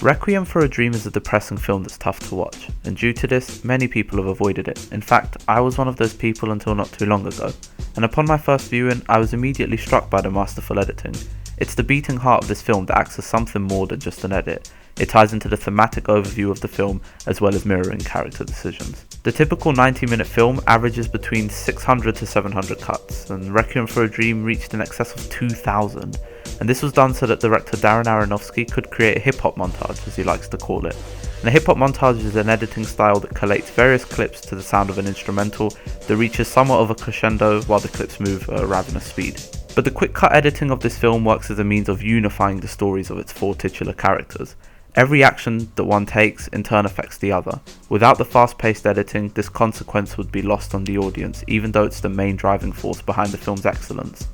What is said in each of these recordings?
Requiem for a Dream is a depressing film that's tough to watch, and due to this, many people have avoided it. In fact, I was one of those people until not too long ago, and upon my first viewing, I was immediately struck by the masterful editing. It's the beating heart of this film that acts as something more than just an edit. It ties into the thematic overview of the film, as well as mirroring character decisions. The typical 90-minute film averages between 600 to 700 cuts, and Requiem for a Dream reached in excess of 2,000. And this was done so that director Darren Aronofsky could create a hip-hop montage, as he likes to call it. And a hip-hop montage is an editing style that collates various clips to the sound of an instrumental that reaches somewhat of a crescendo while the clips move at a ravenous speed. But the quick cut editing of this film works as a means of unifying the stories of its four titular characters. Every action that one takes in turn affects the other. Without the fast-paced editing, this consequence would be lost on the audience, even though it's the main driving force behind the film's excellence.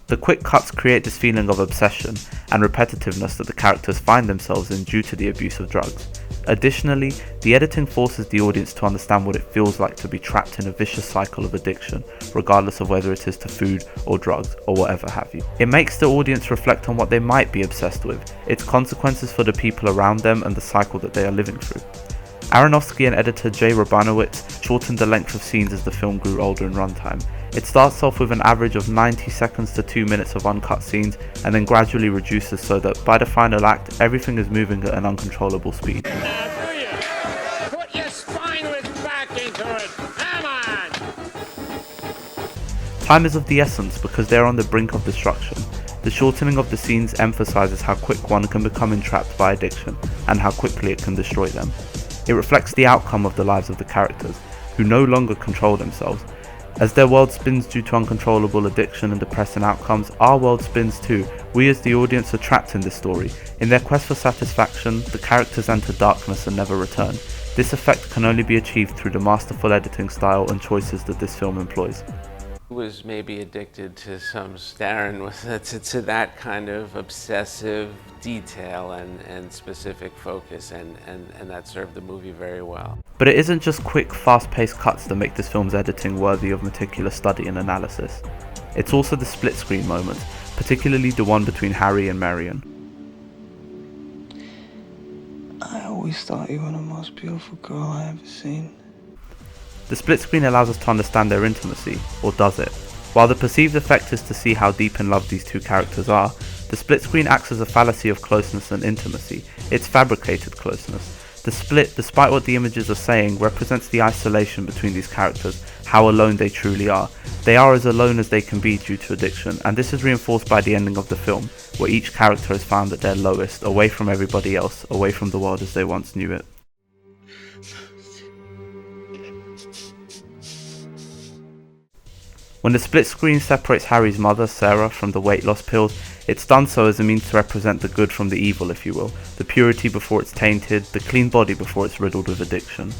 The quick cuts create this feeling of obsession and repetitiveness that the characters find themselves in due to the abuse of drugs. Additionally, the editing forces the audience to understand what it feels like to be trapped in a vicious cycle of addiction, regardless of whether it is to food or drugs or whatever have you. It makes the audience reflect on what they might be obsessed with, its consequences for the people around them and the cycle that they are living through. Aronofsky and editor Rabinowitz shortened the length of scenes as the film grew older in runtime. It starts off with an average of 90 seconds to 2 minutes of uncut scenes and then gradually reduces so that by the final act, everything is moving at an uncontrollable speed. Put your spine back into it. Come on! Time is of the essence because they are on the brink of destruction. The shortening of the scenes emphasizes how quick one can become entrapped by addiction and how quickly it can destroy them. It reflects the outcome of the lives of the characters, who no longer control themselves. As their world spins due to uncontrollable addiction and depressing outcomes, our world spins too. We as the audience are trapped in this story. In their quest for satisfaction, the characters enter darkness and never return. This effect can only be achieved through the masterful editing style and choices that this film employs. Was maybe addicted to Darren was to that kind of obsessive detail and specific focus, and that served the movie very well. But it isn't just quick, fast-paced cuts that make this film's editing worthy of meticulous study and analysis. It's also the split-screen moments, particularly the one between Harry and Marion. I always thought you were the most beautiful girl I ever seen. The split screen allows us to understand their intimacy, or does it? While the perceived effect is to see how deep in love these two characters are, the split screen acts as a fallacy of closeness and intimacy. It's fabricated closeness. The split, despite what the images are saying, represents the isolation between these characters, how alone they truly are. They are as alone as they can be due to addiction, and this is reinforced by the ending of the film, where each character is found at their lowest, away from everybody else, away from the world as they once knew it. When the split screen separates Harry's mother, Sarah, from the weight loss pills, it's done so as a means to represent the good from the evil, if you will, the purity before it's tainted, the clean body before it's riddled with addiction.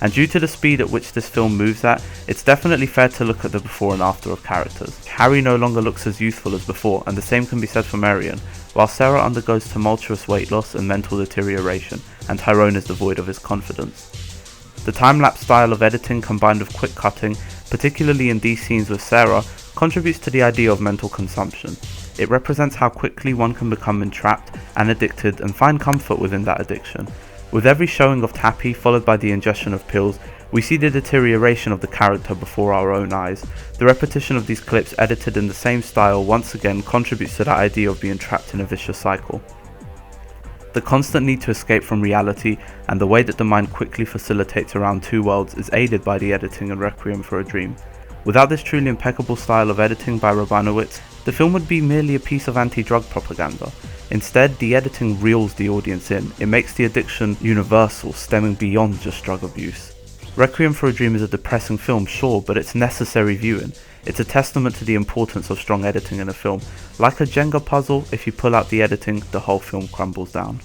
And due to the speed at which this film moves at, it's definitely fair to look at the before and after of characters. Harry no longer looks as youthful as before, and the same can be said for Marion, while Sarah undergoes tumultuous weight loss and mental deterioration, and Tyrone is devoid of his confidence. The time-lapse style of editing combined with quick cutting, particularly in these scenes with Sarah, contributes to the idea of mental consumption. It represents how quickly one can become entrapped and addicted and find comfort within that addiction. With every showing of Tappy followed by the ingestion of pills, we see the deterioration of the character before our own eyes. The repetition of these clips edited in the same style once again contributes to that idea of being trapped in a vicious cycle. The constant need to escape from reality and the way that the mind quickly facilitates around two worlds is aided by the editing in Requiem for a Dream. Without this truly impeccable style of editing by Rabinowitz, the film would be merely a piece of anti-drug propaganda. Instead, the editing reels the audience in. It makes the addiction universal, stemming beyond just drug abuse. Requiem for a Dream is a depressing film, sure, but it's necessary viewing. It's a testament to the importance of strong editing in a film. Like a Jenga puzzle, if you pull out the editing, the whole film crumbles down.